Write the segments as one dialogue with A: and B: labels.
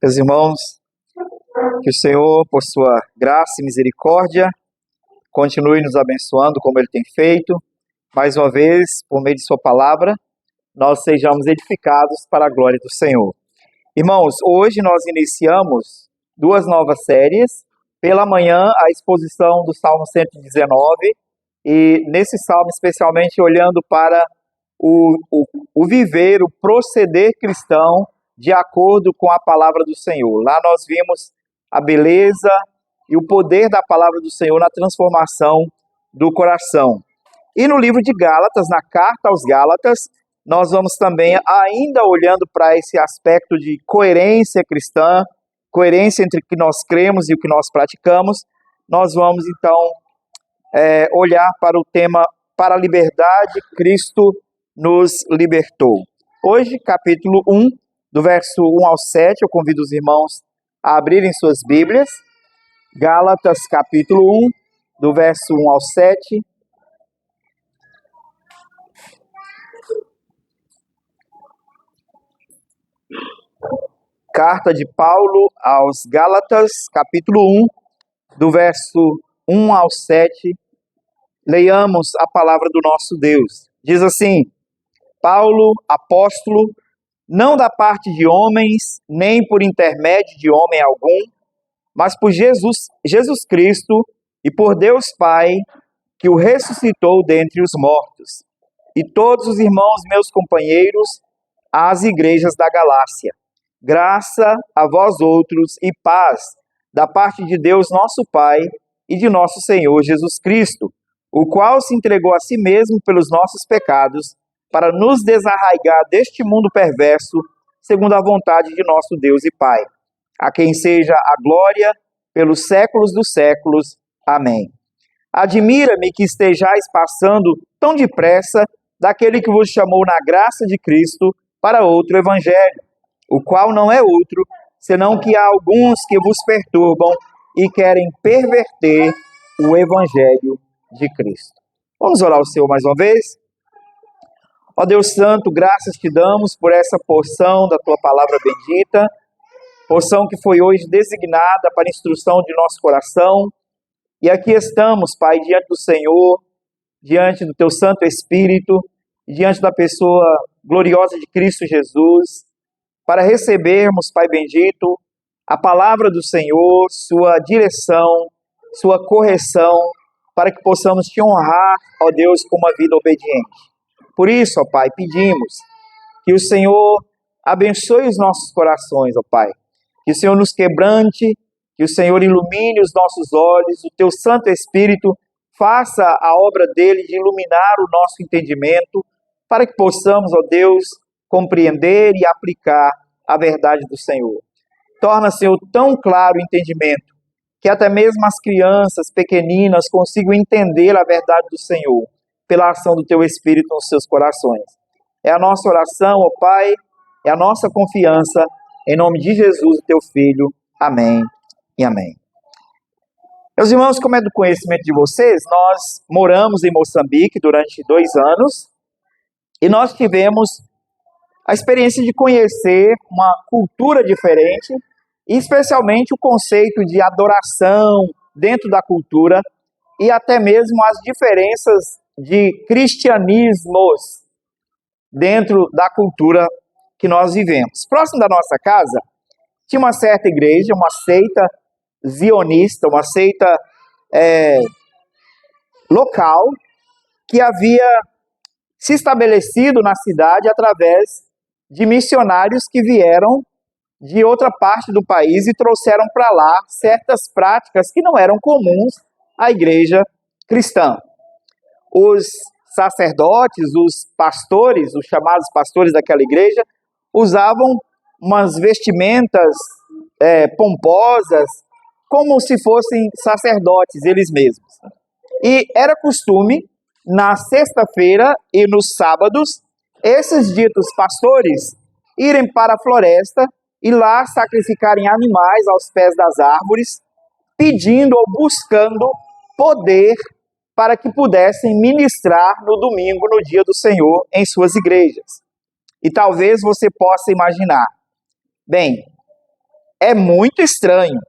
A: Meus irmãos, que o Senhor, por sua graça e misericórdia, continue nos abençoando como Ele tem feito. Mais uma vez, por meio de sua palavra, nós sejamos edificados para a glória do Senhor. Irmãos, hoje nós iniciamos duas novas séries. Pela manhã, a exposição do Salmo 119, e nesse salmo, especialmente olhando para o viver, o proceder cristão de acordo com a palavra do Senhor. Lá nós vimos a beleza e o poder da palavra do Senhor na transformação do coração. E no livro de Gálatas, na carta aos Gálatas, nós vamos também, ainda olhando para esse aspecto de coerência cristã, coerência entre o que nós cremos e o que nós praticamos, nós vamos então olhar para o tema para a liberdade, Cristo nos libertou. Hoje, capítulo 1, do verso 1 ao 7, eu convido os irmãos a abrirem suas Bíblias. Gálatas, capítulo 1, do verso 1 ao 7. Carta de Paulo aos Gálatas, capítulo 1, do verso 1 ao 7. Leiamos a palavra do nosso Deus. Diz assim: Paulo, apóstolo, não da parte de homens, nem por intermédio de homem algum, mas por Jesus Cristo e por Deus Pai, que o ressuscitou dentre os mortos, e todos os irmãos meus companheiros, às igrejas da Galácia. Graça a vós outros e paz da parte de Deus nosso Pai e de nosso Senhor Jesus Cristo, o qual se entregou a si mesmo pelos nossos pecados, para nos desarraigar deste mundo perverso, segundo a vontade de nosso Deus e Pai, a quem seja a glória pelos séculos dos séculos. Amém. Admira-me que estejais passando tão depressa daquele que vos chamou na graça de Cristo para outro evangelho, o qual não é outro, senão que há alguns que vos perturbam e querem perverter o evangelho de Cristo. Vamos orar ao Senhor mais uma vez? Ó Deus Santo, graças te damos por essa porção da Tua palavra bendita, porção que foi hoje designada para a instrução de nosso coração. E aqui estamos, Pai, diante do Senhor, diante do Teu Santo Espírito, diante da pessoa gloriosa de Cristo Jesus, para recebermos, Pai bendito, a palavra do Senhor, Sua direção, Sua correção, para que possamos Te honrar, ó Deus, com uma vida obediente. Por isso, ó Pai, pedimos que o Senhor abençoe os nossos corações, ó Pai. Que o Senhor nos quebrante, que o Senhor ilumine os nossos olhos, o Teu Santo Espírito faça a obra dele de iluminar o nosso entendimento, para que possamos, ó Deus, compreender e aplicar a verdade do Senhor. Torna, Senhor, tão claro o entendimento, que até mesmo as crianças pequeninas consigam entender a verdade do Senhor, pela ação do Teu Espírito nos seus corações. É a nossa oração, ó Pai, é a nossa confiança, em nome de Jesus, o Teu Filho. Amém e amém. Meus irmãos, como é do conhecimento de vocês, nós moramos em Moçambique durante 2 anos, e nós tivemos a experiência de conhecer uma cultura diferente, e especialmente o conceito de adoração dentro da cultura, e até mesmo as diferenças de cristianismos dentro da cultura que nós vivemos. Próximo da nossa casa, tinha uma certa igreja, uma seita zionista, uma seita local, que havia se estabelecido na cidade através de missionários que vieram de outra parte do país e trouxeram para lá certas práticas que não eram comuns à igreja cristã. Os sacerdotes, os pastores, os chamados pastores daquela igreja, usavam umas vestimentas pomposas, como se fossem sacerdotes eles mesmos. E era costume, na sexta-feira e nos sábados, esses ditos pastores irem para a floresta e lá sacrificarem animais aos pés das árvores, pedindo ou buscando poder para que pudessem ministrar no domingo, no dia do Senhor, em suas igrejas. E talvez você possa imaginar, bem, é muito estranho.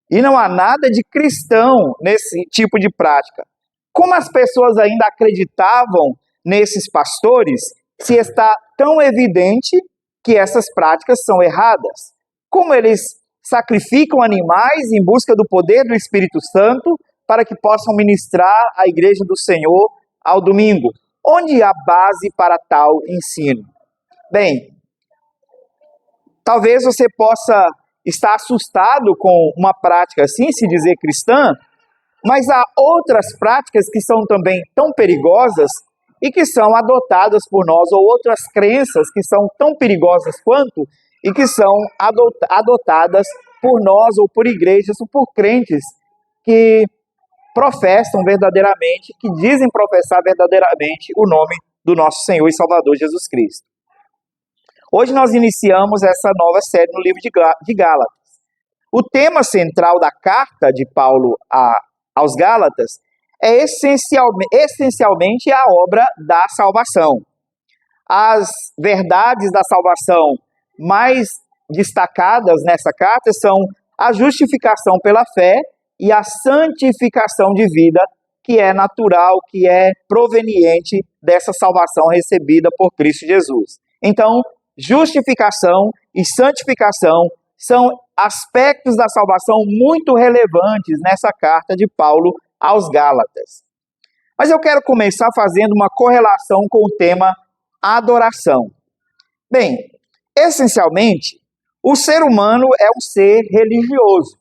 A: E não há nada de cristão nesse tipo de prática. Como as pessoas ainda acreditavam nesses pastores, se está tão evidente que essas práticas são erradas? Como eles sacrificam animais em busca do poder do Espírito Santo para que possam ministrar a igreja do Senhor ao domingo? Onde há base para tal ensino? Bem, talvez você possa estar assustado com uma prática assim, se dizer cristã, mas há outras práticas que são também tão perigosas e que são adotadas por nós, ou outras crenças que são tão perigosas quanto e que são adotadas por nós, ou por igrejas, ou por crentes que professam verdadeiramente, que dizem professar verdadeiramente o nome do nosso Senhor e Salvador Jesus Cristo. Hoje nós iniciamos essa nova série no livro de Gálatas. O tema central da carta de Paulo aos Gálatas é essencialmente a obra da salvação. As verdades da salvação mais destacadas nessa carta são a justificação pela fé e a santificação de vida, que é natural, que é proveniente dessa salvação recebida por Cristo Jesus. Então, justificação e santificação são aspectos da salvação muito relevantes nessa carta de Paulo aos Gálatas. Mas eu quero começar fazendo uma correlação com o tema adoração. Bem, essencialmente, o ser humano é um ser religioso.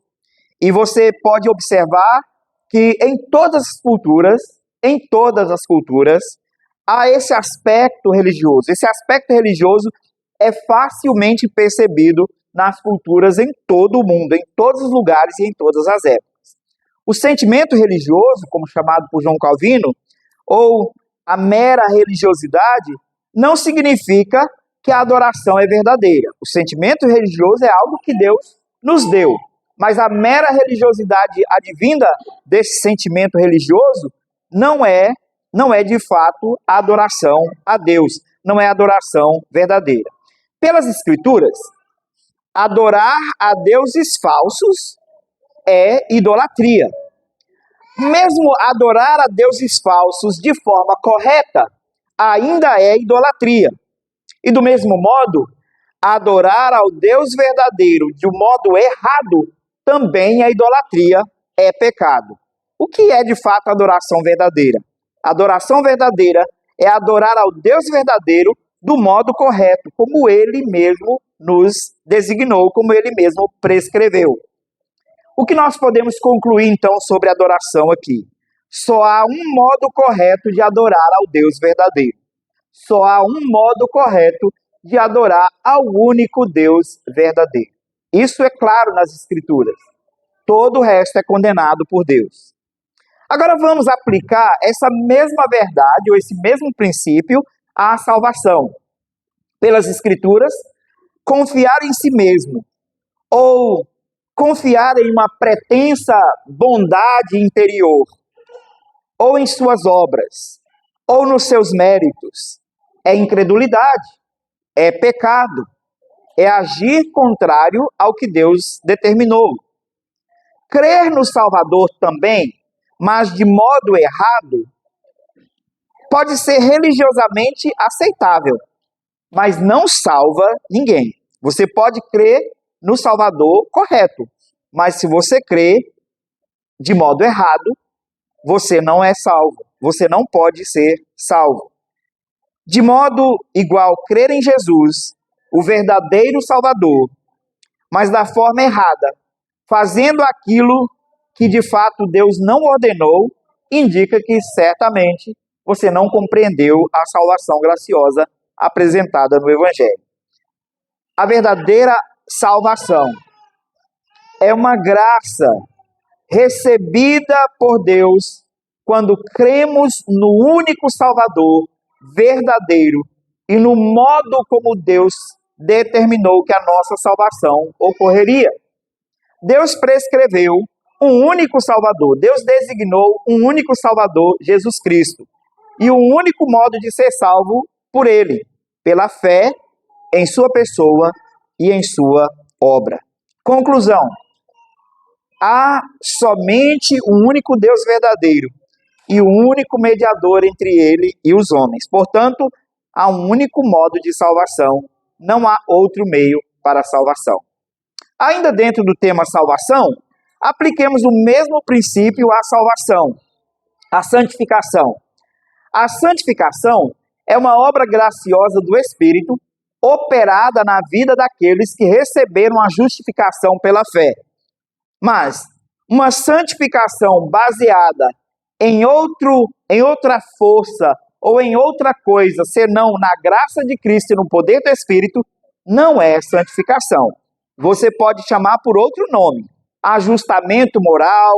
A: E você pode observar que em todas as culturas, há esse aspecto religioso. Esse aspecto religioso é facilmente percebido nas culturas em todo o mundo, em todos os lugares e em todas as épocas. O sentimento religioso, como chamado por João Calvino, ou a mera religiosidade, não significa que a adoração é verdadeira. O sentimento religioso é algo que Deus nos deu, mas a mera religiosidade advinda desse sentimento religioso não é de fato a adoração a Deus, não é a adoração verdadeira. Pelas Escrituras, adorar a deuses falsos é idolatria. Mesmo adorar a deuses falsos de forma correta ainda é idolatria. E do mesmo modo, adorar ao Deus verdadeiro de um modo errado também é idolatria, é pecado. O que é de fato adoração verdadeira? Adoração verdadeira é adorar ao Deus verdadeiro do modo correto, como Ele mesmo nos designou, como Ele mesmo prescreveu. O que nós podemos concluir então sobre adoração aqui? Só há um modo correto de adorar ao Deus verdadeiro. Só há um modo correto de adorar ao único Deus verdadeiro. Isso é claro nas Escrituras. Todo o resto é condenado por Deus. Agora vamos aplicar essa mesma verdade, ou esse mesmo princípio, à salvação. Pelas Escrituras, confiar em si mesmo, ou confiar em uma pretensa bondade interior, ou em suas obras, ou nos seus méritos, é incredulidade, é pecado, é agir contrário ao que Deus determinou. Crer no Salvador também, mas de modo errado, pode ser religiosamente aceitável, mas não salva ninguém. Você pode crer no Salvador correto, mas se você crê de modo errado, você não é salvo, você não pode ser salvo. De modo igual, crer em Jesus, o verdadeiro Salvador, mas da forma errada, fazendo aquilo que de fato Deus não ordenou, indica que certamente você não compreendeu a salvação graciosa apresentada no Evangelho. A verdadeira salvação é uma graça recebida por Deus quando cremos no único Salvador verdadeiro e no modo como Deus determinou que a nossa salvação ocorreria. Deus prescreveu um único Salvador. Deus designou um único Salvador, Jesus Cristo. E um único modo de ser salvo por Ele, pela fé em sua pessoa e em sua obra. Conclusão: há somente um único Deus verdadeiro e o único mediador entre ele e os homens. Portanto, há um único modo de salvação, não há outro meio para a salvação. Ainda dentro do tema salvação, apliquemos o mesmo princípio à salvação, à santificação. A santificação é uma obra graciosa do Espírito, operada na vida daqueles que receberam a justificação pela fé. Mas uma santificação baseada em outra força ou em outra coisa, senão na graça de Cristo e no poder do Espírito, não é santificação. Você pode chamar por outro nome: ajustamento moral,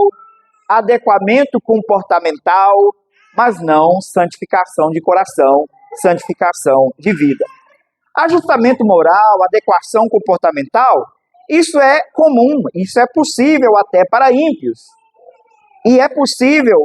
A: adequamento comportamental, mas não santificação de coração, santificação de vida. Ajustamento moral, adequação comportamental, isso é comum, isso é possível até para ímpios. E é possível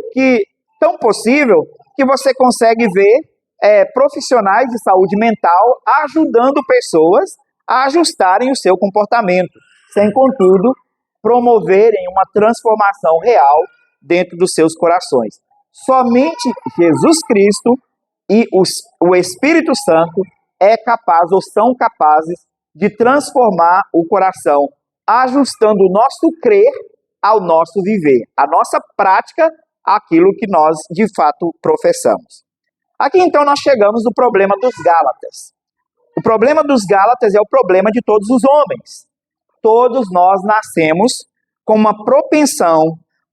A: tão possível, que você consegue ver profissionais de saúde mental ajudando pessoas a ajustarem o seu comportamento, sem, contudo, promoverem uma transformação real dentro dos seus corações. Somente Jesus Cristo e o Espírito Santo é capaz ou são capazes de transformar o coração, ajustando o nosso crer ao nosso viver, a nossa prática àquilo que nós de fato professamos. Aqui então nós chegamos no problema dos Gálatas. O problema dos Gálatas é o problema de todos os homens. Todos nós nascemos com uma propensão,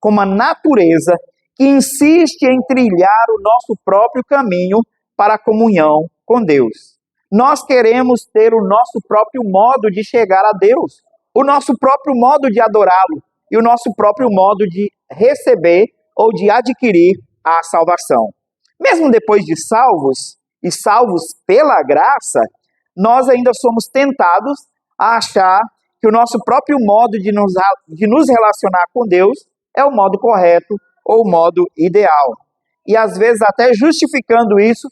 A: com uma natureza que insiste em trilhar o nosso próprio caminho para a comunhão com Deus. Nós queremos ter o nosso próprio modo de chegar a Deus, o nosso próprio modo de adorá-lo e o nosso próprio modo de receber ou de adquirir a salvação. Mesmo depois de salvos e salvos pela graça, nós ainda somos tentados a achar que o nosso próprio modo de nos relacionar com Deus é o modo correto ou o modo ideal. E às vezes até justificando isso,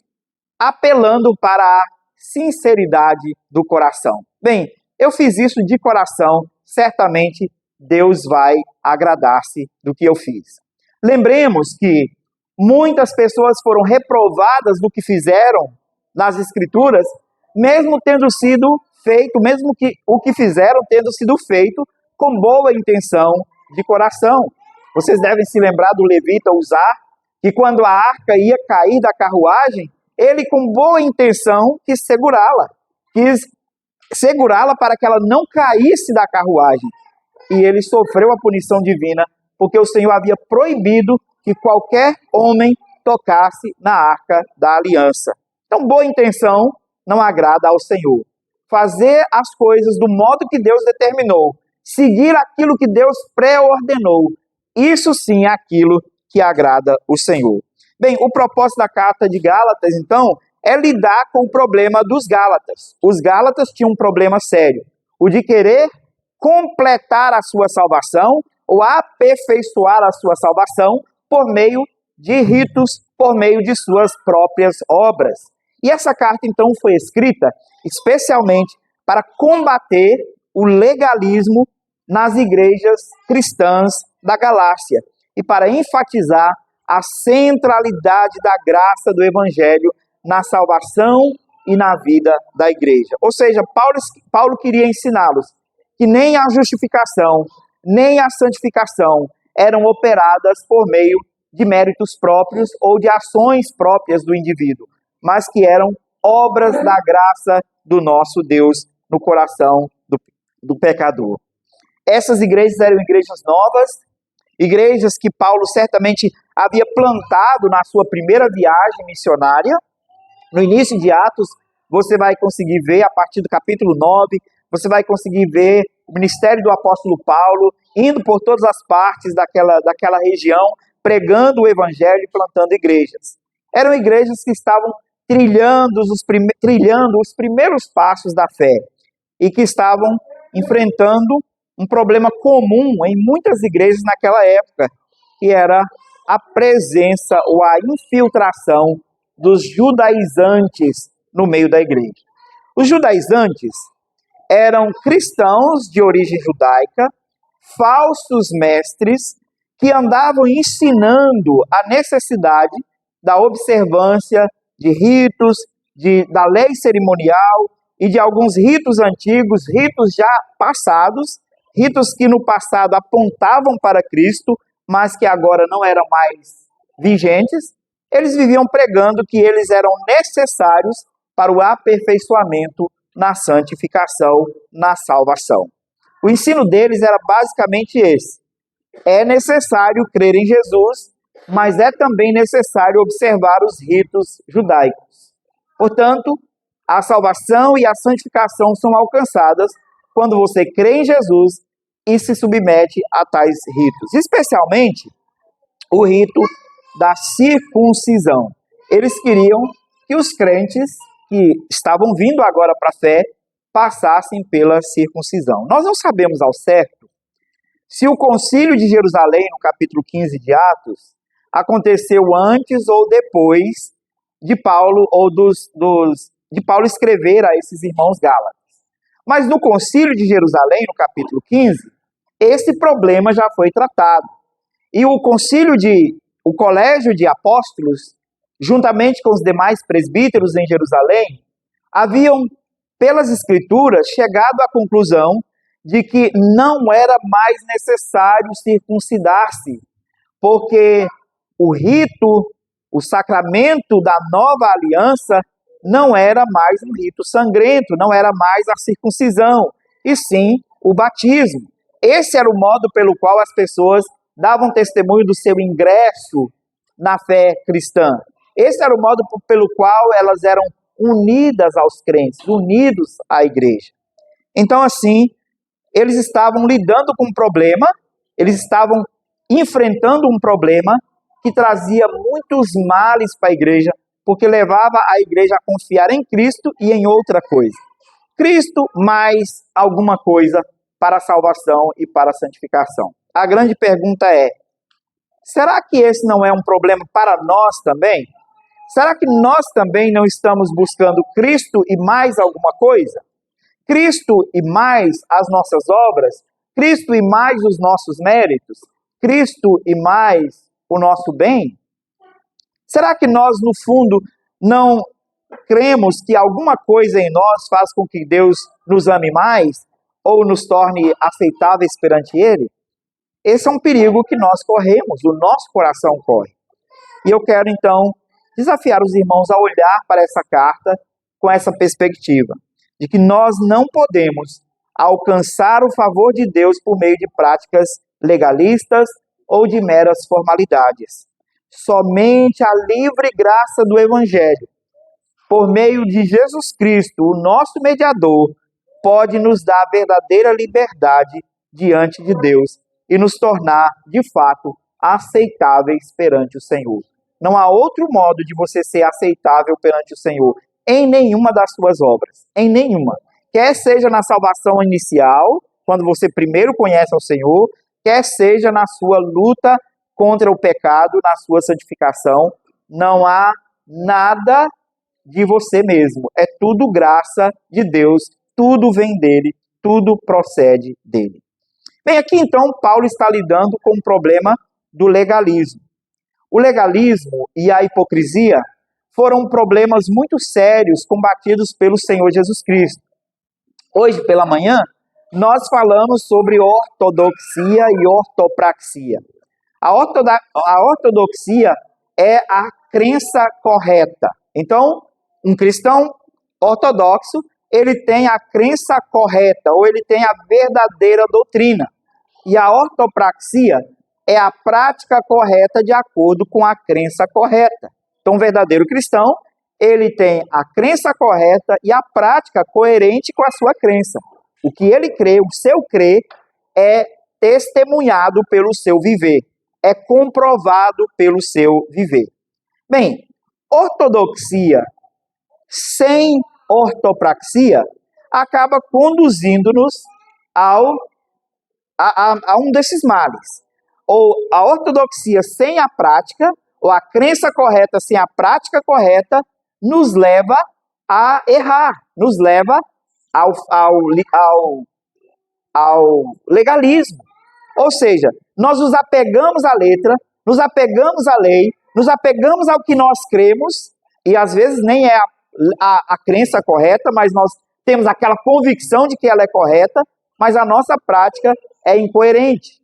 A: apelando para a sinceridade do coração. Bem, eu fiz isso de coração, certamente Deus vai agradar-se do que eu fiz. Lembremos que muitas pessoas foram reprovadas do que fizeram nas Escrituras, mesmo tendo sido feito, mesmo que o que fizeram tendo sido feito com boa intenção de coração. Vocês devem se lembrar do levita Uzá, que quando a arca ia cair da carruagem, ele com boa intenção quis segurá-la para que ela não caísse da carruagem. E ele sofreu a punição divina, porque o Senhor havia proibido que qualquer homem tocasse na arca da aliança. Então, boa intenção não agrada ao Senhor. Fazer as coisas do modo que Deus determinou, seguir aquilo que Deus pré-ordenou, isso sim é aquilo que agrada o Senhor. Bem, o propósito da carta de Gálatas, então, é lidar com o problema dos Gálatas. Os Gálatas tinham um problema sério, o de querer completar a sua salvação ou aperfeiçoar a sua salvação por meio de ritos, por meio de suas próprias obras. E essa carta, então, foi escrita especialmente para combater o legalismo nas igrejas cristãs da Galácia e para enfatizar a centralidade da graça do Evangelho na salvação e na vida da igreja. Ou seja, Paulo queria ensiná-los que nem a justificação, nem a santificação eram operadas por meio de méritos próprios ou de ações próprias do indivíduo, mas que eram obras da graça do nosso Deus no coração do pecador. Essas igrejas eram igrejas novas, igrejas que Paulo certamente havia plantado na sua primeira viagem missionária. No início de Atos, você vai conseguir ver, a partir do capítulo 9, você vai conseguir ver o ministério do apóstolo Paulo indo por todas as partes daquela região, pregando o evangelho e plantando igrejas. Eram igrejas que estavam trilhando os primeiros passos da fé e que estavam enfrentando um problema comum em muitas igrejas naquela época, que era a presença ou a infiltração dos judaizantes no meio da igreja. Os judaizantes eram cristãos de origem judaica, falsos mestres, que andavam ensinando a necessidade da observância de ritos, da lei cerimonial e de alguns ritos antigos, ritos já passados, ritos que no passado apontavam para Cristo, mas que agora não eram mais vigentes. Eles viviam pregando que eles eram necessários para o aperfeiçoamento na santificação, na salvação. O ensino deles era basicamente esse: é necessário crer em Jesus, mas é também necessário observar os ritos judaicos. Portanto, a salvação e a santificação são alcançadas quando você crê em Jesus e se submete a tais ritos, especialmente o rito da circuncisão. Eles queriam que os crentes que estavam vindo agora para a fé passassem pela circuncisão. Nós não sabemos ao certo se o concílio de Jerusalém, no capítulo 15 de Atos, aconteceu antes ou depois de Paulo de Paulo escrever a esses irmãos gálatas. Mas no concílio de Jerusalém, no capítulo 15, esse problema já foi tratado. E o colégio de apóstolos, juntamente com os demais presbíteros em Jerusalém, haviam, pelas escrituras, chegado à conclusão de que não era mais necessário circuncidar-se, porque o rito, o sacramento da nova aliança não era mais um rito sangrento, não era mais a circuncisão, e sim o batismo. Esse era o modo pelo qual as pessoas davam testemunho do seu ingresso na fé cristã. Esse era o modo pelo qual elas eram unidas aos crentes, unidos à igreja. Então, assim, eles estavam lidando com um problema, eles estavam enfrentando um problema que trazia muitos males para a igreja, porque levava a igreja a confiar em Cristo e em outra coisa. Cristo mais alguma coisa para a salvação e para a santificação. A grande pergunta é: será que esse não é um problema para nós também? Será que nós também não estamos buscando Cristo e mais alguma coisa? Cristo e mais as nossas obras? Cristo e mais os nossos méritos? Cristo e mais o nosso bem? Será que nós, no fundo, não cremos que alguma coisa em nós faz com que Deus nos ame mais ou nos torne aceitáveis perante Ele? Esse é um perigo que nós corremos, o nosso coração corre. E eu quero, então, desafiar os irmãos a olhar para essa carta com essa perspectiva, de que nós não podemos alcançar o favor de Deus por meio de práticas legalistas ou de meras formalidades. Somente a livre graça do Evangelho, por meio de Jesus Cristo, o nosso mediador, pode nos dar a verdadeira liberdade diante de Deus e nos tornar, de fato, aceitáveis perante o Senhor. Não há outro modo de você ser aceitável perante o Senhor em nenhuma das suas obras, em nenhuma. Quer seja na salvação inicial, quando você primeiro conhece ao Senhor, quer seja na sua luta contra o pecado, na sua santificação, não há nada de você mesmo. É tudo graça de Deus, tudo vem dele, tudo procede dele. Bem, aqui então Paulo está lidando com o problema do legalismo. O legalismo e a hipocrisia foram problemas muito sérios combatidos pelo Senhor Jesus Cristo. Hoje pela manhã, nós falamos sobre ortodoxia e ortopraxia. A ortodoxia é a crença correta. Então, um cristão ortodoxo, ele tem a crença correta, ou ele tem a verdadeira doutrina. E a ortopraxia é a prática correta de acordo com a crença correta. Então, um verdadeiro cristão, ele tem a crença correta e a prática coerente com a sua crença. O que ele crê, o seu crer, é testemunhado pelo seu viver, é comprovado pelo seu viver. Bem, ortodoxia sem ortopraxia acaba conduzindo-nos a um desses males. Ou a ortodoxia sem a prática, ou a crença correta sem a prática correta, nos leva a errar, nos leva ao legalismo. Ou seja, nós nos apegamos à letra, nos apegamos à lei, nos apegamos ao que nós cremos, e às vezes nem é a crença correta, mas nós temos aquela convicção de que ela é correta, mas a nossa prática é incoerente.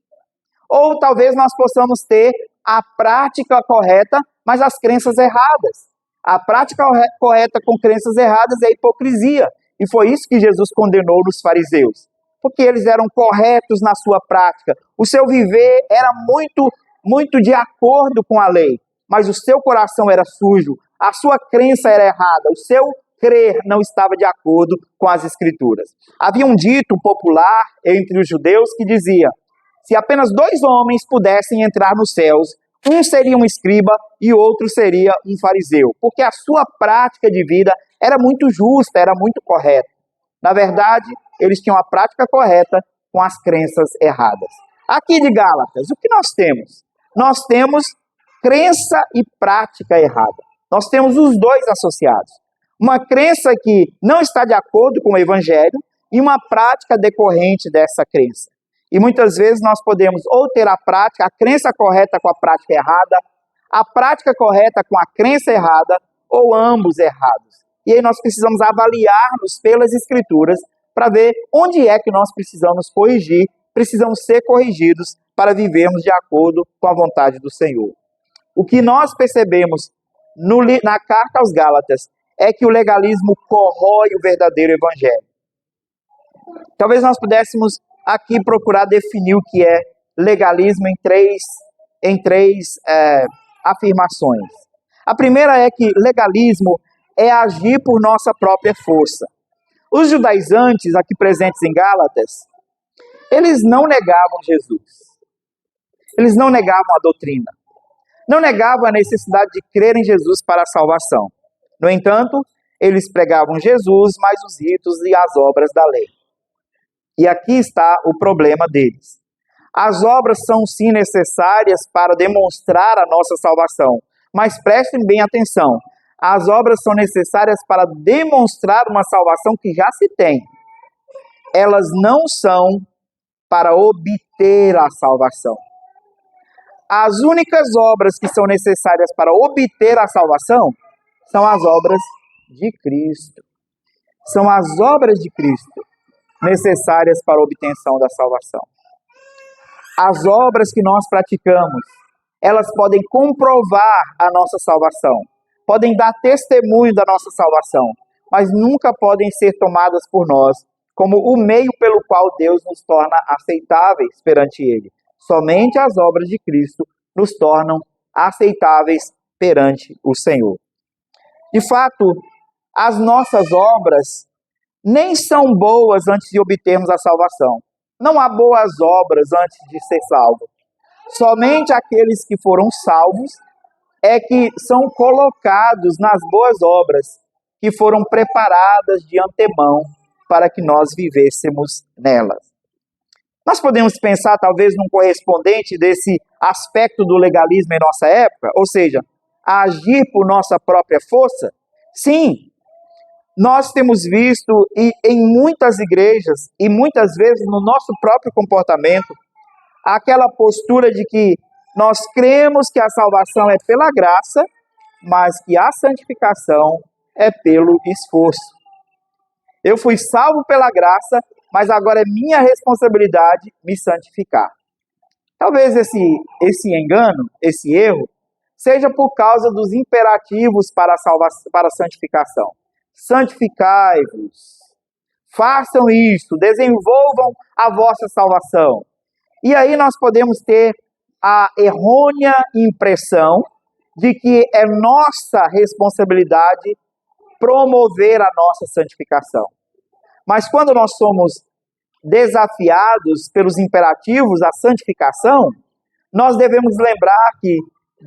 A: Ou talvez nós possamos ter a prática correta, mas as crenças erradas. A prática correta com crenças erradas é hipocrisia. E foi isso que Jesus condenou nos fariseus. Porque eles eram corretos na sua prática. O seu viver era muito de acordo com a lei. Mas o seu coração era sujo. A sua crença era errada. O seu crer não estava de acordo com as Escrituras. Havia um dito popular entre os judeus que dizia: se apenas 2 homens pudessem entrar nos céus, um seria um escriba e outro seria um fariseu, porque a sua prática de vida era muito justa, era muito correta. Na verdade, eles tinham a prática correta com as crenças erradas. Aqui de Gálatas, o que nós temos? Nós temos crença e prática errada. Nós temos os dois associados. Uma crença que não está de acordo com o Evangelho e uma prática decorrente dessa crença. E muitas vezes nós podemos ou ter a crença correta com a prática errada, a prática correta com a crença errada, ou ambos errados. E aí nós precisamos avaliar-nos pelas Escrituras para ver onde é que nós precisamos corrigir, precisamos ser corrigidos para vivermos de acordo com a vontade do Senhor. O que nós percebemos na carta aos Gálatas é que o legalismo corrói o verdadeiro Evangelho. Talvez nós pudéssemos aqui procurar definir o que é legalismo em três afirmações. A primeira é que legalismo é agir por nossa própria força. Os judaizantes aqui presentes em Gálatas, eles não negavam Jesus. Eles não negavam a doutrina. Não negavam a necessidade de crer em Jesus para a salvação. No entanto, eles pregavam Jesus, mais os ritos e as obras da lei. E aqui está o problema deles. As obras são sim necessárias para demonstrar a nossa salvação, mas prestem bem atenção. As obras são necessárias para demonstrar uma salvação que já se tem. Elas não são para obter a salvação. As únicas obras que são necessárias para obter a salvação são as obras de Cristo. São as obras de Cristo necessárias para a obtenção da salvação. As obras que nós praticamos, elas podem comprovar a nossa salvação, podem dar testemunho da nossa salvação, mas nunca podem ser tomadas por nós como o meio pelo qual Deus nos torna aceitáveis perante Ele. Somente as obras de Cristo nos tornam aceitáveis perante o Senhor. De fato, as nossas obras nem são boas antes de obtermos a salvação. Não há boas obras antes de ser salvo. Somente aqueles que foram salvos é que são colocados nas boas obras, que foram preparadas de antemão para que nós vivêssemos nelas. Nós podemos pensar talvez num correspondente desse aspecto do legalismo em nossa época, ou seja, agir por nossa própria força? Sim, nós temos visto em muitas igrejas e muitas vezes no nosso próprio comportamento aquela postura de que nós cremos que a salvação é pela graça, mas que a santificação é pelo esforço. Eu fui salvo pela graça, mas agora é minha responsabilidade me santificar. Talvez esse engano, esse erro, seja por causa dos imperativos para a santificação. Santificai-vos, façam isto, desenvolvam a vossa salvação. E aí nós podemos ter a errônea impressão de que é nossa responsabilidade promover a nossa santificação. Mas quando nós somos desafiados pelos imperativos à santificação, nós devemos lembrar que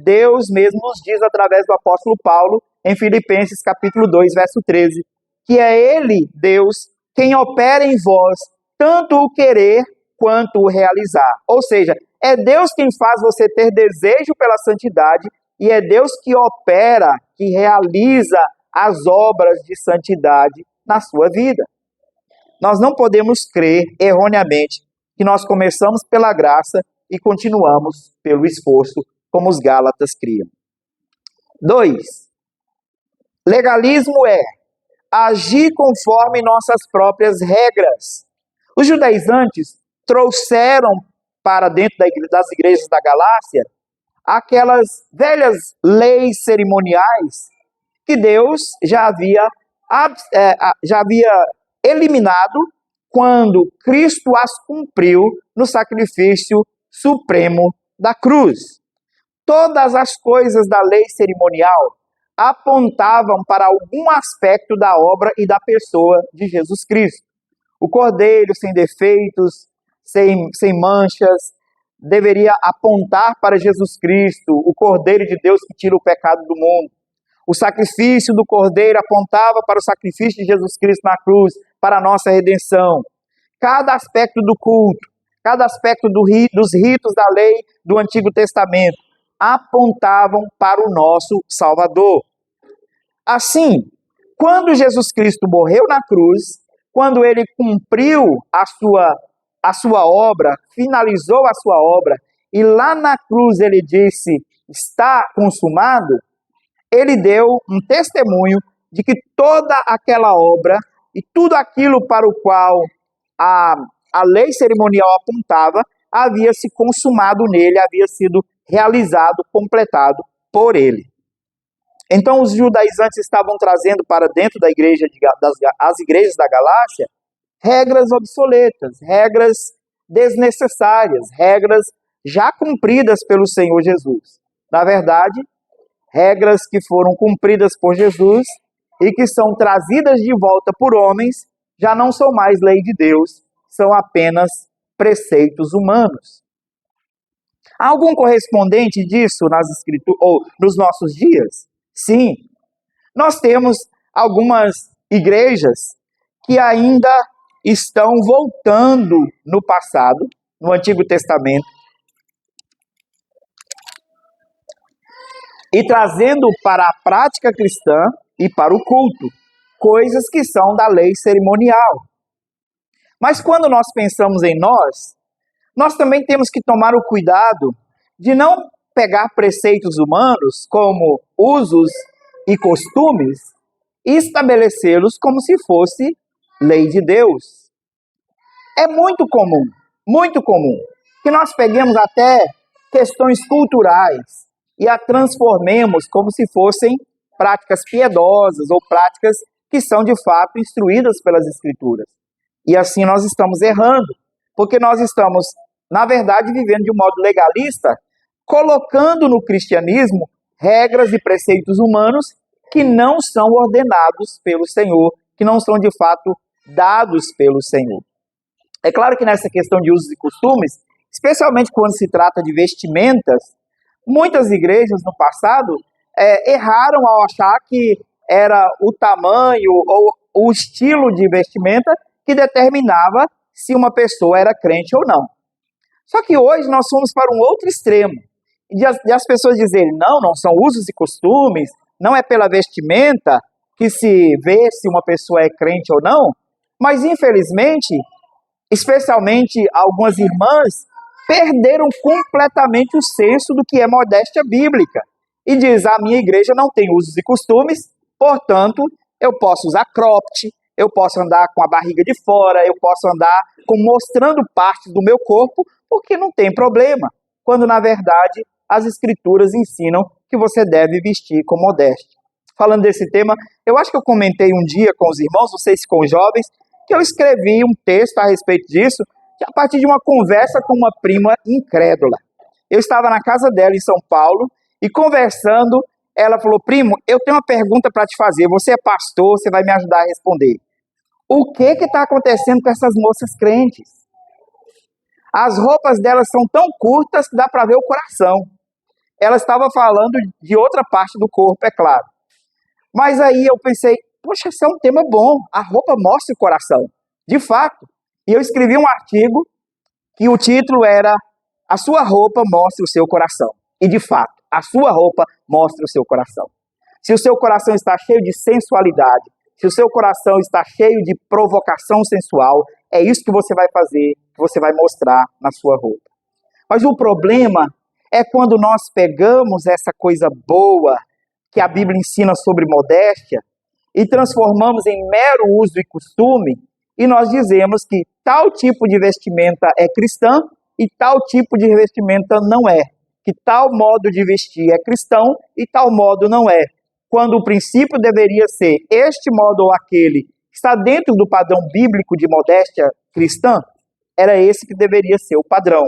A: Deus mesmo nos diz através do apóstolo Paulo, em Filipenses capítulo 2, verso 13, que é Ele, Deus, quem opera em vós tanto o querer quanto o realizar. Ou seja, é Deus quem faz você ter desejo pela santidade e é Deus que opera, que realiza as obras de santidade na sua vida. nós não podemos crer erroneamente que nós começamos pela graça e continuamos pelo esforço, como os Gálatas criam. 2. Legalismo é agir conforme nossas próprias regras. Os judaizantes trouxeram para dentro das igrejas da Galácia aquelas velhas leis cerimoniais que Deus já havia eliminado quando Cristo as cumpriu no sacrifício supremo da cruz. Todas as coisas da lei cerimonial apontavam para algum aspecto da obra e da pessoa de Jesus Cristo. O cordeiro sem defeitos, sem manchas, deveria apontar para Jesus Cristo, o cordeiro de Deus que tira o pecado do mundo. O sacrifício do cordeiro apontava para o sacrifício de Jesus Cristo na cruz, para a nossa redenção. Cada aspecto do culto, cada aspecto dos ritos da lei do Antigo Testamento apontavam para o nosso Salvador. Assim, quando Jesus Cristo morreu na cruz, quando ele cumpriu a sua obra, finalizou a sua obra, e lá na cruz ele disse, está consumado, ele deu um testemunho de que toda aquela obra e tudo aquilo para o qual a lei cerimonial apontava havia se consumado nele, havia sido realizado, completado por ele. Então os judaizantes estavam trazendo para dentro da igreja as igrejas da Galácia regras obsoletas, regras desnecessárias, regras já cumpridas pelo Senhor Jesus. Na verdade, regras que foram cumpridas por Jesus e que são trazidas de volta por homens, já não são mais lei de Deus, são apenas preceitos humanos. Há algum correspondente disso nas escrituras ou nos nossos dias? Sim. Nós temos algumas igrejas que ainda estão voltando no passado, no Antigo Testamento, e trazendo para a prática cristã e para o culto coisas que são da lei cerimonial. Mas quando nós pensamos em nós também temos que tomar o cuidado de não pegar preceitos humanos, como usos e costumes, e estabelecê-los como se fosse lei de Deus. É muito comum, que nós peguemos até questões culturais e a transformemos como se fossem práticas piedosas ou práticas que são de fato instruídas pelas Escrituras. E assim nós estamos errando, porque nós estamos, na verdade, vivendo de um modo legalista, colocando no cristianismo regras e preceitos humanos que não são ordenados pelo Senhor, que não são de fato dados pelo Senhor. É claro que nessa questão de usos e costumes, especialmente quando se trata de vestimentas, muitas igrejas no passado erraram ao achar que era o tamanho ou o estilo de vestimenta que determinava se uma pessoa era crente ou não. Só que hoje nós fomos para um outro extremo, de as pessoas dizerem, não são usos e costumes, não é pela vestimenta que se vê se uma pessoa é crente ou não, mas infelizmente, especialmente algumas irmãs, perderam completamente o senso do que é modéstia bíblica. E diz, a minha igreja não tem usos e costumes, portanto, eu posso usar cropped, eu posso andar com a barriga de fora, eu posso andar mostrando partes do meu corpo, porque não tem problema. Quando, na verdade, as Escrituras ensinam que você deve vestir com modéstia. Falando desse tema, eu acho que eu comentei um dia com os irmãos, não sei se com os jovens, que eu escrevi um texto a respeito disso, a partir de uma conversa com uma prima incrédula. Eu estava na casa dela em São Paulo e conversando, ela falou, primo, eu tenho uma pergunta para te fazer, você é pastor, você vai me ajudar a responder. O que está acontecendo com essas moças crentes? As roupas delas são tão curtas que dá para ver o coração. Ela estava falando de outra parte do corpo, é claro. Mas aí eu pensei, poxa, esse é um tema bom, a roupa mostra o coração. De fato. E eu escrevi um artigo que o título era A Sua Roupa Mostra o Seu Coração. E de fato, a sua roupa mostra o seu coração. Se o seu coração está cheio de sensualidade, se o seu coração está cheio de provocação sensual, é isso que você vai fazer, que você vai mostrar na sua roupa. Mas o problema é quando nós pegamos essa coisa boa que a Bíblia ensina sobre modéstia e transformamos em mero uso e costume, e nós dizemos que tal tipo de vestimenta é cristã e tal tipo de vestimenta não é. Que tal modo de vestir é cristão e tal modo não é. Quando o princípio deveria ser este modo ou aquele que está dentro do padrão bíblico de modéstia cristã, era esse que deveria ser o padrão,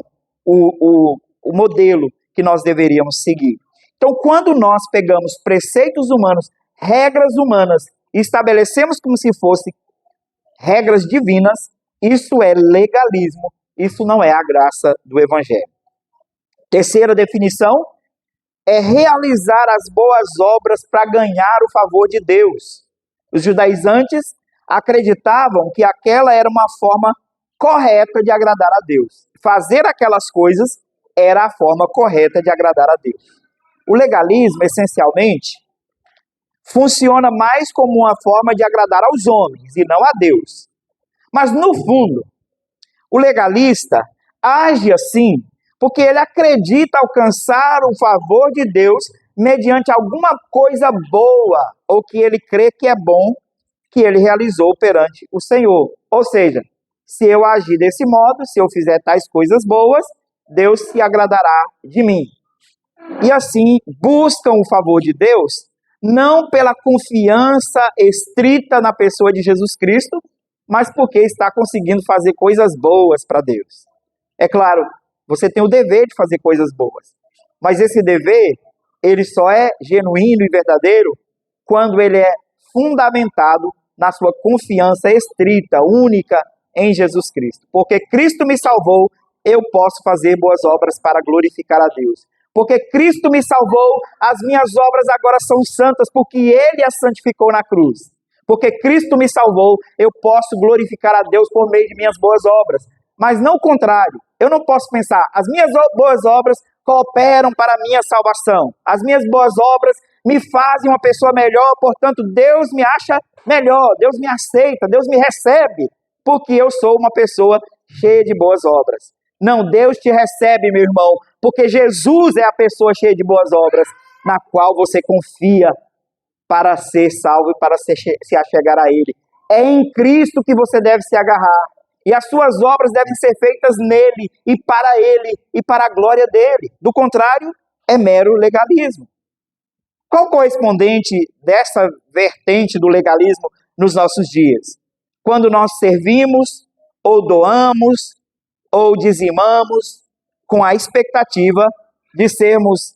A: o modelo que nós deveríamos seguir. Então, quando nós pegamos preceitos humanos, regras humanas, e estabelecemos como se fossem regras divinas, isso é legalismo, isso não é a graça do Evangelho. Terceira definição é realizar as boas obras para ganhar o favor de Deus. Os judaizantes acreditavam que aquela era uma forma correta de agradar a Deus. Fazer aquelas coisas era a forma correta de agradar a Deus. O legalismo, essencialmente, funciona mais como uma forma de agradar aos homens e não a Deus. Mas, no fundo, o legalista age assim porque ele acredita alcançar o favor de Deus mediante alguma coisa boa, ou que ele crê que é bom, que ele realizou perante o Senhor. Ou seja, se eu agir desse modo, se eu fizer tais coisas boas, Deus se agradará de mim. E assim, buscam o favor de Deus, não pela confiança estrita na pessoa de Jesus Cristo, mas porque está conseguindo fazer coisas boas para Deus. É claro, você tem o dever de fazer coisas boas, mas esse dever, ele só é genuíno e verdadeiro quando ele é fundamentado na sua confiança estrita, única em Jesus Cristo. Porque Cristo me salvou, eu posso fazer boas obras para glorificar a Deus. Porque Cristo me salvou, as minhas obras agora são santas, porque Ele as santificou na cruz. Porque Cristo me salvou, eu posso glorificar a Deus por meio de minhas boas obras. Mas não o contrário. Eu não posso pensar, as minhas boas obras cooperam para a minha salvação. As minhas boas obras me fazem uma pessoa melhor, portanto, Deus me acha melhor, Deus me aceita, Deus me recebe, porque eu sou uma pessoa cheia de boas obras. Não, Deus te recebe, meu irmão, porque Jesus é a pessoa cheia de boas obras, na qual você confia para ser salvo e para se achegar a Ele. É em Cristo que você deve se agarrar. E as suas obras devem ser feitas nele, e para ele, e para a glória dele. Do contrário, é mero legalismo. Qual o correspondente dessa vertente do legalismo nos nossos dias? Quando nós servimos, ou doamos, ou dizimamos, com a expectativa de sermos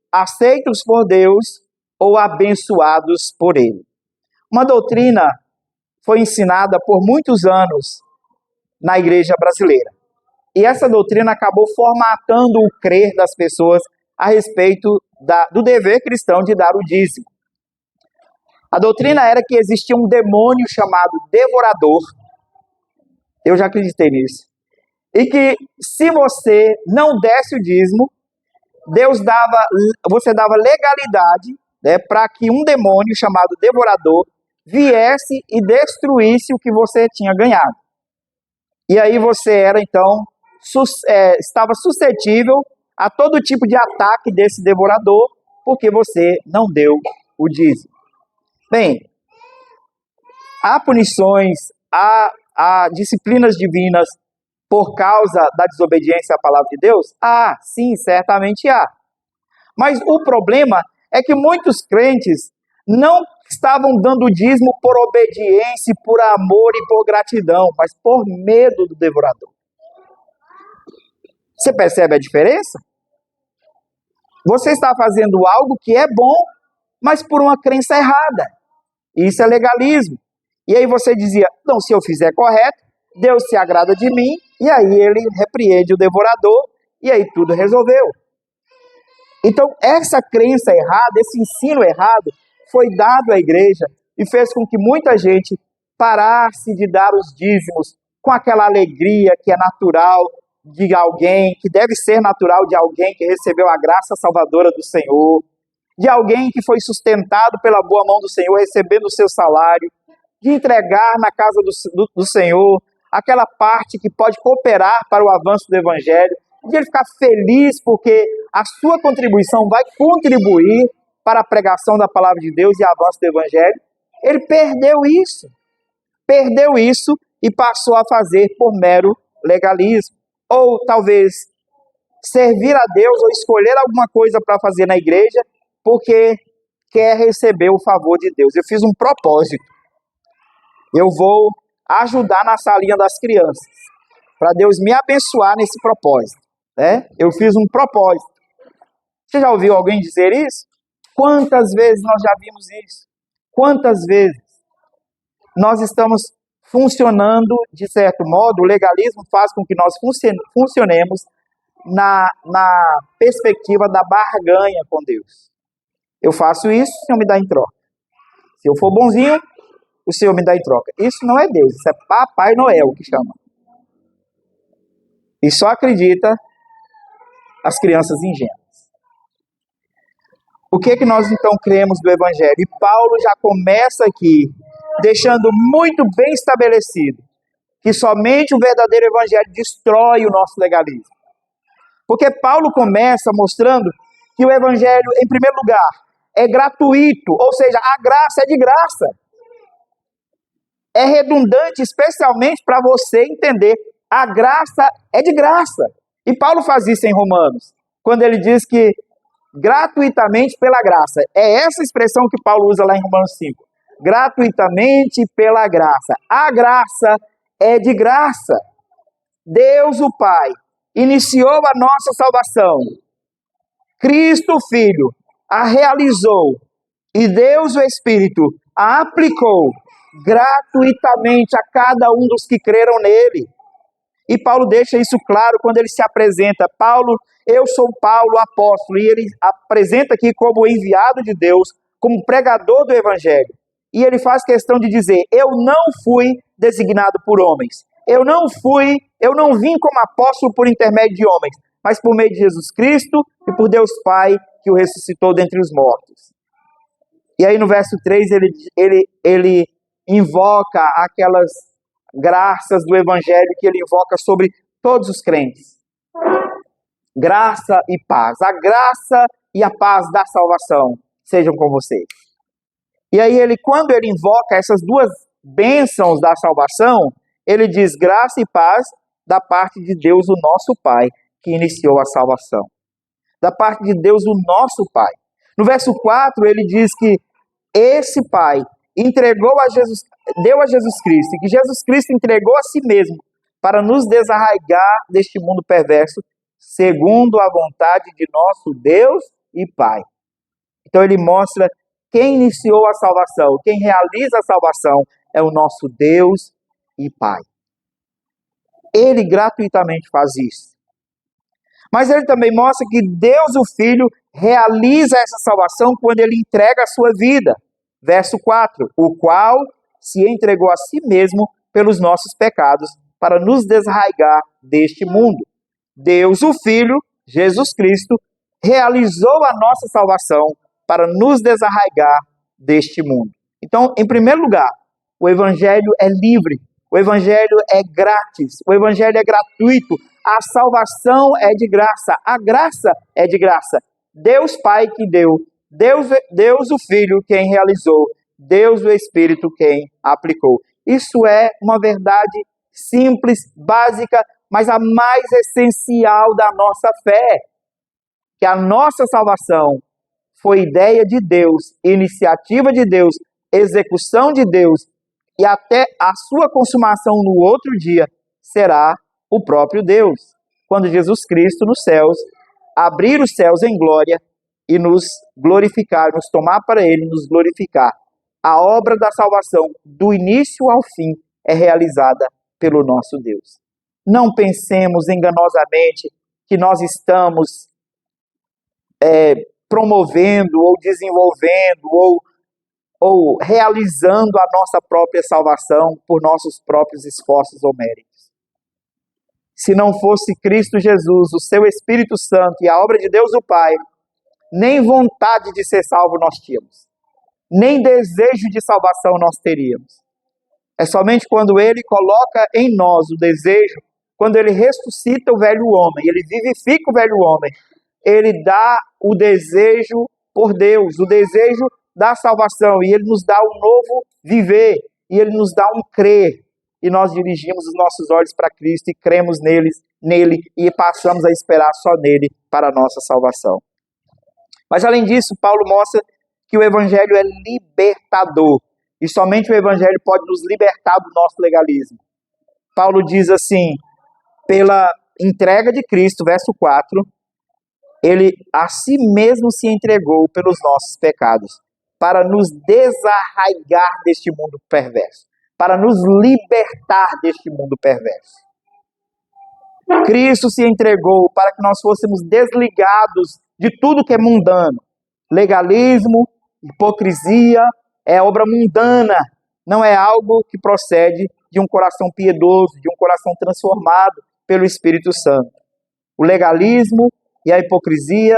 A: aceitos por Deus ou abençoados por Ele. Uma doutrina foi ensinada por muitos anos na igreja brasileira. E essa doutrina acabou formatando o crer das pessoas a respeito do dever cristão de dar o dízimo. A doutrina era que existia um demônio chamado devorador. Eu já acreditei nisso. E que se você não desse o dízimo, você dava legalidade, né, para que um demônio chamado devorador viesse e destruísse o que você tinha ganhado. E aí você era, então, estava suscetível a todo tipo de ataque desse devorador, porque você não deu o dízimo. Bem, há punições, há disciplinas divinas por causa da desobediência à palavra de Deus? Ah, sim, certamente há. Mas o problema é que muitos crentes não estavam dando o dízimo por obediência, por amor e por gratidão, mas por medo do devorador. Você percebe a diferença? Você está fazendo algo que é bom, mas por uma crença errada. Isso é legalismo. E aí você dizia, não, se eu fizer correto, Deus se agrada de mim, e aí ele repreende o devorador, e aí tudo resolveu. Então, essa crença errada, esse ensino errado, foi dado à igreja e fez com que muita gente parasse de dar os dízimos com aquela alegria que é natural de alguém, que deve ser natural de alguém que recebeu a graça salvadora do Senhor, de alguém que foi sustentado pela boa mão do Senhor, recebendo o seu salário. de entregar na casa do Senhor aquela parte que pode cooperar para o avanço do Evangelho, de ele ficar feliz porque a sua contribuição vai contribuir para a pregação da palavra de Deus e avanço do Evangelho. Ele perdeu isso e passou a fazer por mero legalismo. Ou talvez servir a Deus ou escolher alguma coisa para fazer na igreja porque quer receber o favor de Deus. Eu fiz um propósito. Eu vou ajudar na salinha das crianças, para Deus me abençoar nesse propósito, né? Eu fiz um propósito. Você já ouviu alguém dizer isso? Quantas vezes nós já vimos isso? Quantas vezes nós estamos funcionando, de certo modo, o legalismo faz com que nós funcionemos na perspectiva da barganha com Deus. Eu faço isso, o Senhor me dá em troca. Se eu for bonzinho, o Senhor me dá em troca. Isso não é Deus, isso é Papai Noel que chama. E só acredita as crianças ingênuas. O que nós então cremos do Evangelho? E Paulo já começa aqui, deixando muito bem estabelecido que somente o verdadeiro Evangelho destrói o nosso legalismo. Porque Paulo começa mostrando que o Evangelho, em primeiro lugar, é gratuito, ou seja, a graça é de graça. É redundante, especialmente para você entender, a graça é de graça. E Paulo faz isso em Romanos, quando ele diz que gratuitamente pela graça. É essa expressão que Paulo usa lá em Romanos 5. Gratuitamente pela graça. A graça é de graça. Deus o Pai iniciou a nossa salvação. Cristo Filho a realizou. E Deus o Espírito a aplicou gratuitamente a cada um dos que creram nele. E Paulo deixa isso claro quando ele se apresenta. Paulo, eu sou Paulo, apóstolo, e ele apresenta aqui como enviado de Deus, como pregador do Evangelho. E ele faz questão de dizer, eu não fui designado por homens. Eu não vim como apóstolo por intermédio de homens, mas por meio de Jesus Cristo e por Deus Pai, que o ressuscitou dentre os mortos. E aí no verso 3 ele invoca aquelas graças do Evangelho que ele invoca sobre todos os crentes. Graça e paz. A graça e a paz da salvação sejam com vocês. E aí quando ele invoca essas duas bênçãos da salvação, ele diz graça e paz da parte de Deus, o nosso Pai, que iniciou a salvação. Da parte de Deus, o nosso Pai. No verso 4, ele diz que esse Pai deu a Jesus Cristo, e que Jesus Cristo entregou a si mesmo para nos desarraigar deste mundo perverso, segundo a vontade de nosso Deus e Pai. Então ele mostra quem iniciou a salvação, quem realiza a salvação é o nosso Deus e Pai. Ele gratuitamente faz isso. Mas ele também mostra que Deus, o Filho, realiza essa salvação quando ele entrega a sua vida. Verso 4, o qual se entregou a si mesmo pelos nossos pecados para nos desarraigar deste mundo. Deus, o Filho, Jesus Cristo, realizou a nossa salvação para nos desarraigar deste mundo. Então, em primeiro lugar, o Evangelho é livre, o Evangelho é grátis, o Evangelho é gratuito, a salvação é de graça, a graça é de graça. Deus Pai que deu, Deus o Filho quem realizou, Deus o Espírito quem aplicou. Isso é uma verdade simples, básica, mas a mais essencial da nossa fé. Que a nossa salvação foi ideia de Deus, iniciativa de Deus, execução de Deus, e até a sua consumação no outro dia será o próprio Deus. Quando Jesus Cristo nos céus, abrir os céus em glória e nos glorificar, nos tomar para Ele, nos glorificar. A obra da salvação, do início ao fim, é realizada pelo nosso Deus. Não pensemos enganosamente que nós estamos promovendo ou desenvolvendo ou realizando a nossa própria salvação por nossos próprios esforços ou méritos. Se não fosse Cristo Jesus, o seu Espírito Santo e a obra de Deus o Pai, nem vontade de ser salvo nós tínhamos, nem desejo de salvação nós teríamos. É somente quando ele coloca em nós o desejo, quando ele ressuscita o velho homem, ele vivifica o velho homem, ele dá o desejo por Deus, o desejo da salvação, e ele nos dá um novo viver, e ele nos dá um crer, e nós dirigimos os nossos olhos para Cristo e cremos nele e passamos a esperar só nele para a nossa salvação. Mas além disso, Paulo mostra que o evangelho é libertador, e somente o evangelho pode nos libertar do nosso legalismo. Paulo diz assim, pela entrega de Cristo, verso 4, ele a si mesmo se entregou pelos nossos pecados, para nos desarraigar deste mundo perverso, para nos libertar deste mundo perverso. Cristo se entregou para que nós fôssemos desligados de tudo que é mundano. Legalismo, hipocrisia, é obra mundana, não é algo que procede de um coração piedoso, de um coração transformado pelo Espírito Santo. O legalismo e a hipocrisia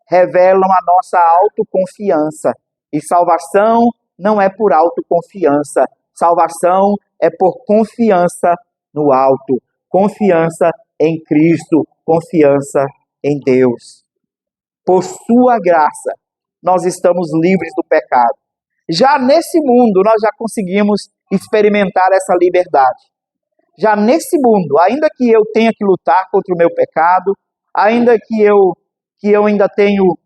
A: revelam a nossa autoconfiança. E salvação não é por autoconfiança. Salvação é por confiança no alto. Confiança em Cristo. Confiança em Deus. Por sua graça, nós estamos livres do pecado. Já nesse mundo, nós já conseguimos experimentar essa liberdade. Já nesse mundo, ainda que eu tenha que lutar contra o meu pecado, ainda que eu ainda tenho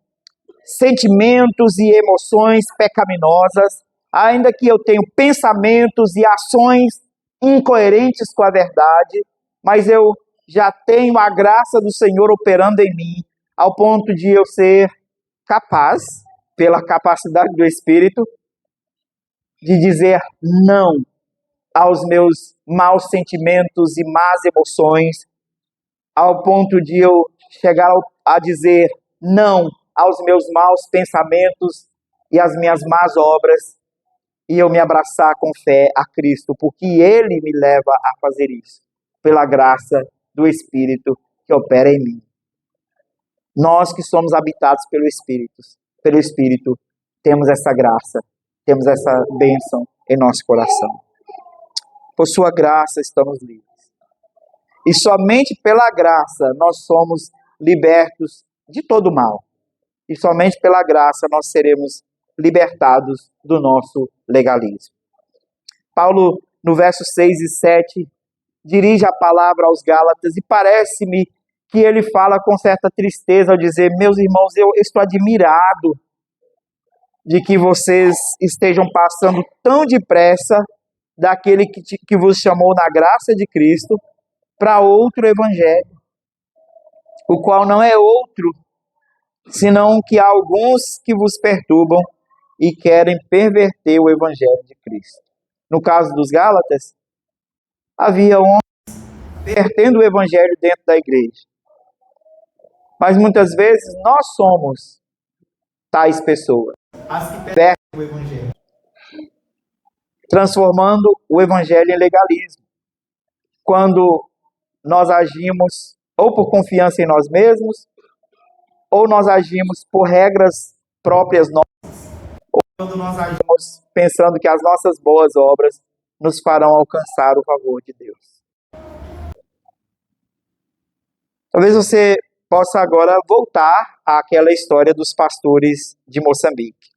A: sentimentos e emoções pecaminosas, ainda que eu tenho pensamentos e ações incoerentes com a verdade, mas eu já tenho a graça do Senhor operando em mim, ao ponto de eu ser capaz, pela capacidade do Espírito, de dizer não aos meus maus sentimentos e más emoções, ao ponto de eu chegar a dizer não aos meus maus pensamentos e às minhas más obras, e eu me abraçar com fé a Cristo, porque Ele me leva a fazer isso, pela graça do Espírito que opera em mim. Nós que somos habitados pelo Espírito, temos essa graça, temos essa bênção em nosso coração. Por sua graça estamos livres. E somente pela graça nós somos libertos de todo mal. E somente pela graça nós seremos libertados do nosso legalismo. Paulo, no versos 6 e 7, dirige a palavra aos Gálatas e parece-me que ele fala com certa tristeza ao dizer: meus irmãos, eu estou admirado de que vocês estejam passando tão depressa daquele que vos chamou na graça de Cristo para outro evangelho, o qual não é outro, senão que há alguns que vos perturbam e querem perverter o evangelho de Cristo. No caso dos Gálatas, havia homens pervertendo o evangelho dentro da igreja. Mas muitas vezes nós somos tais pessoas, as que pervertem o evangelho, transformando o evangelho em legalismo. Quando nós agimos ou por confiança em nós mesmos, ou nós agimos por regras próprias nossas, ou quando nós agimos pensando que as nossas boas obras nos farão alcançar o favor de Deus. Talvez você possa agora voltar àquela história dos pastores de Moçambique.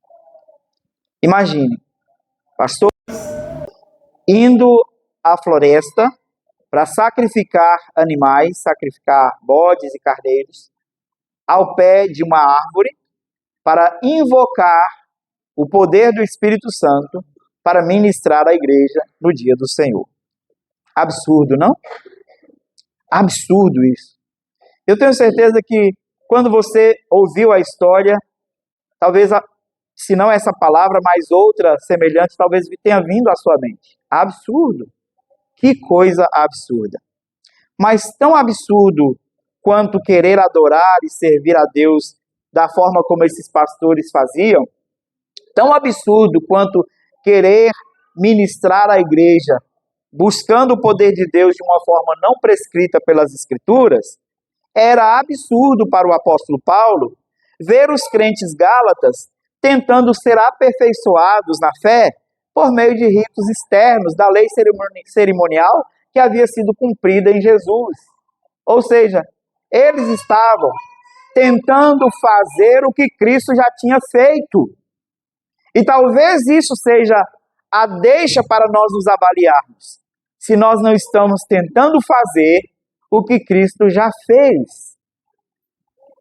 A: Imagine, pastores indo à floresta para sacrificar animais, sacrificar bodes e carneiros, ao pé de uma árvore, para invocar o poder do Espírito Santo para ministrar à igreja no dia do Senhor. Absurdo, não? Absurdo isso. Eu tenho certeza que quando você ouviu a história, talvez, se não essa palavra, mas outra semelhante, talvez tenha vindo à sua mente. Absurdo. Que coisa absurda. Mas tão absurdo quanto querer adorar e servir a Deus da forma como esses pastores faziam, tão absurdo quanto querer ministrar à igreja, buscando o poder de Deus de uma forma não prescrita pelas Escrituras, era absurdo para o apóstolo Paulo ver os crentes gálatas tentando ser aperfeiçoados na fé por meio de ritos externos da lei cerimonial que havia sido cumprida em Jesus. Ou seja, eles estavam tentando fazer o que Cristo já tinha feito. E talvez isso seja a deixa para nós nos avaliarmos, se nós não estamos tentando fazer o que Cristo já fez.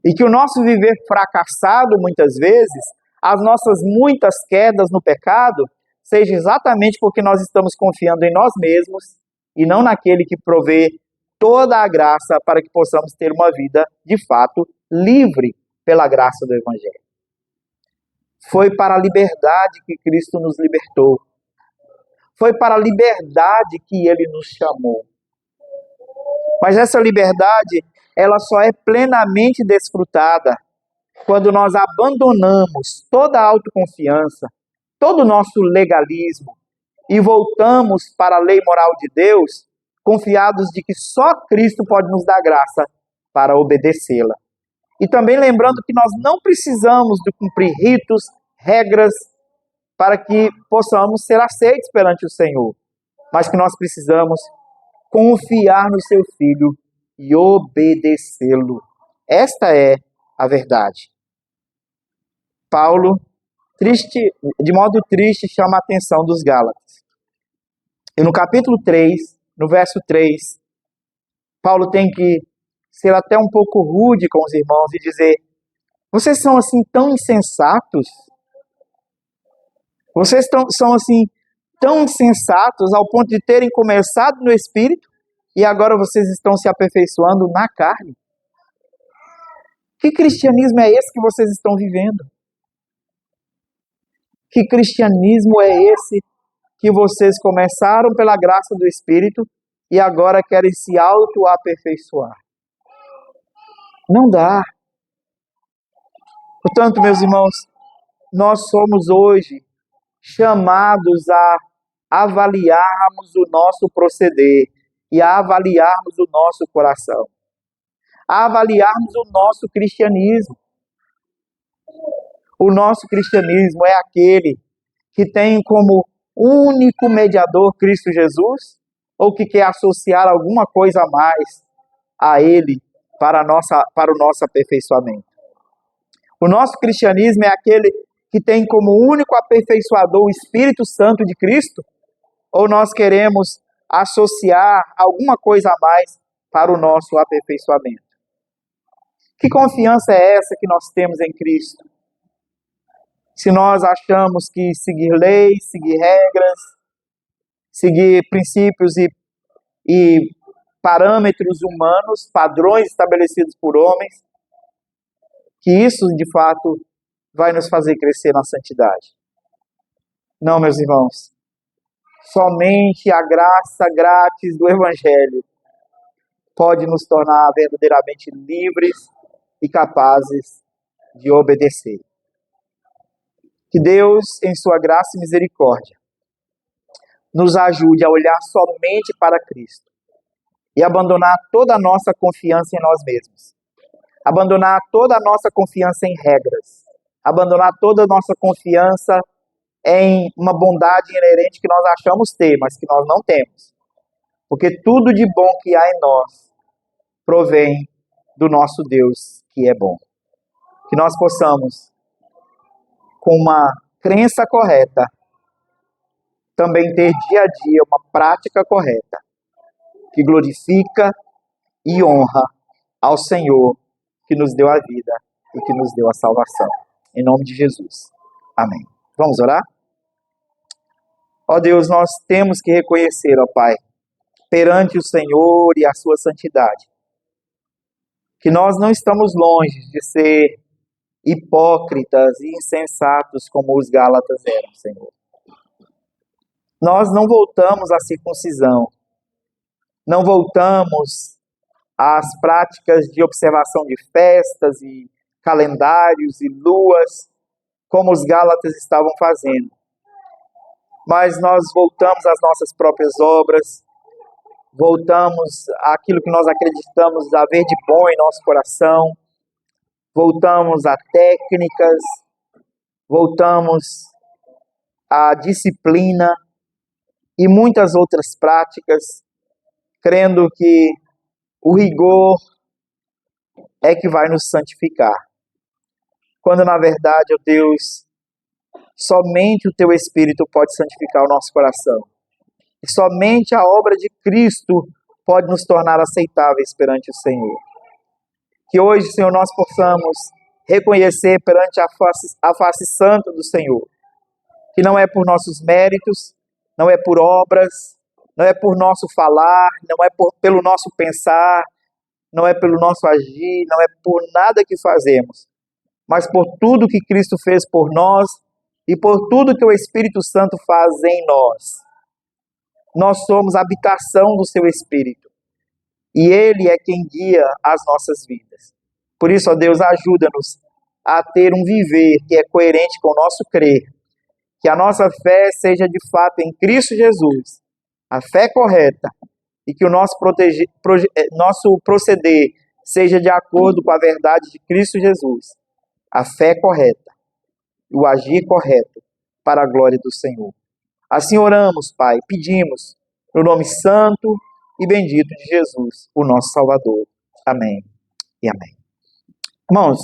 A: E que o nosso viver fracassado, muitas vezes, as nossas muitas quedas no pecado, seja exatamente porque nós estamos confiando em nós mesmos e não naquele que provê toda a graça para que possamos ter uma vida, de fato, livre pela graça do Evangelho. Foi para a liberdade que Cristo nos libertou. Foi para a liberdade que Ele nos chamou. Mas essa liberdade, ela só é plenamente desfrutada quando nós abandonamos toda a autoconfiança, todo o nosso legalismo e voltamos para a lei moral de Deus, confiados de que só Cristo pode nos dar graça para obedecê-la. E também lembrando que nós não precisamos de cumprir ritos, regras, para que possamos ser aceitos perante o Senhor, mas que nós precisamos confiar no seu Filho e obedecê-lo. Esta é a verdade. Paulo, de modo triste, chama a atenção dos Gálatas. E no capítulo 3, no verso 3, Paulo tem que ser até um pouco rude com os irmãos e dizer: vocês são assim tão insensatos? Vocês são assim tão insensatos ao ponto de terem começado no Espírito e agora vocês estão se aperfeiçoando na carne? Que cristianismo é esse que vocês estão vivendo? Que cristianismo é esse que vocês começaram pela graça do Espírito e agora querem se auto-aperfeiçoar? Não dá. Portanto, meus irmãos, nós somos hoje chamados a avaliarmos o nosso proceder e a avaliarmos o nosso coração, a avaliarmos o nosso cristianismo. O nosso cristianismo é aquele que tem como único mediador Cristo Jesus, ou que quer associar alguma coisa a mais a Ele para o nosso aperfeiçoamento. O nosso cristianismo é aquele que tem como único aperfeiçoador o Espírito Santo de Cristo, ou nós queremos associar alguma coisa a mais para o nosso aperfeiçoamento? Que confiança é essa que nós temos em Cristo? Se nós achamos que seguir leis, seguir regras, seguir princípios e parâmetros humanos, padrões estabelecidos por homens, que isso de fato vai nos fazer crescer na santidade. Não, meus irmãos. Somente a graça grátis do Evangelho pode nos tornar verdadeiramente livres e capazes de obedecer. Que Deus, em sua graça e misericórdia, nos ajude a olhar somente para Cristo e abandonar toda a nossa confiança em nós mesmos, abandonar toda a nossa confiança em regras, abandonar toda a nossa confiança em uma bondade inerente que nós achamos ter, mas que nós não temos. Porque tudo de bom que há em nós provém do nosso Deus, que é bom. Que nós possamos, com uma crença correta, também ter dia a dia uma prática correta, que glorifica e honra ao Senhor, que nos deu a vida e que nos deu a salvação. Em nome de Jesus. Amém. Vamos orar? Ó Deus, nós temos que reconhecer, ó Pai, perante o Senhor e a sua santidade, que nós não estamos longe de ser hipócritas e insensatos como os Gálatas eram, Senhor. Nós não voltamos à circuncisão, não voltamos às práticas de observação de festas e calendários e luas, como os Gálatas estavam fazendo. Mas nós voltamos às nossas próprias obras, voltamos àquilo que nós acreditamos haver de bom em nosso coração, voltamos a técnicas, voltamos a disciplina e muitas outras práticas, crendo que o rigor é que vai nos santificar. Quando na verdade, ó Deus, somente o Teu Espírito pode santificar o nosso coração. E somente a obra de Cristo pode nos tornar aceitáveis perante o Senhor. Que hoje, Senhor, nós possamos reconhecer perante a face santa do Senhor, que não é por nossos méritos, não é por obras, não é por nosso falar, não é pelo nosso pensar, não é pelo nosso agir, não é por nada que fazemos, mas por tudo que Cristo fez por nós e por tudo que o Espírito Santo faz em nós. Nós somos a habitação do Seu Espírito e Ele é quem guia as nossas vidas. Por isso, ó Deus, ajuda-nos a ter um viver que é coerente com o nosso crer, que a nossa fé seja de fato em Cristo Jesus, a fé correta, e que o nosso proceder seja de acordo com a verdade de Cristo Jesus, a fé correta, o agir correto para a glória do Senhor. Assim oramos, Pai, pedimos, no nome santo e bendito de Jesus, o nosso Salvador. Amém e amém. Irmãos,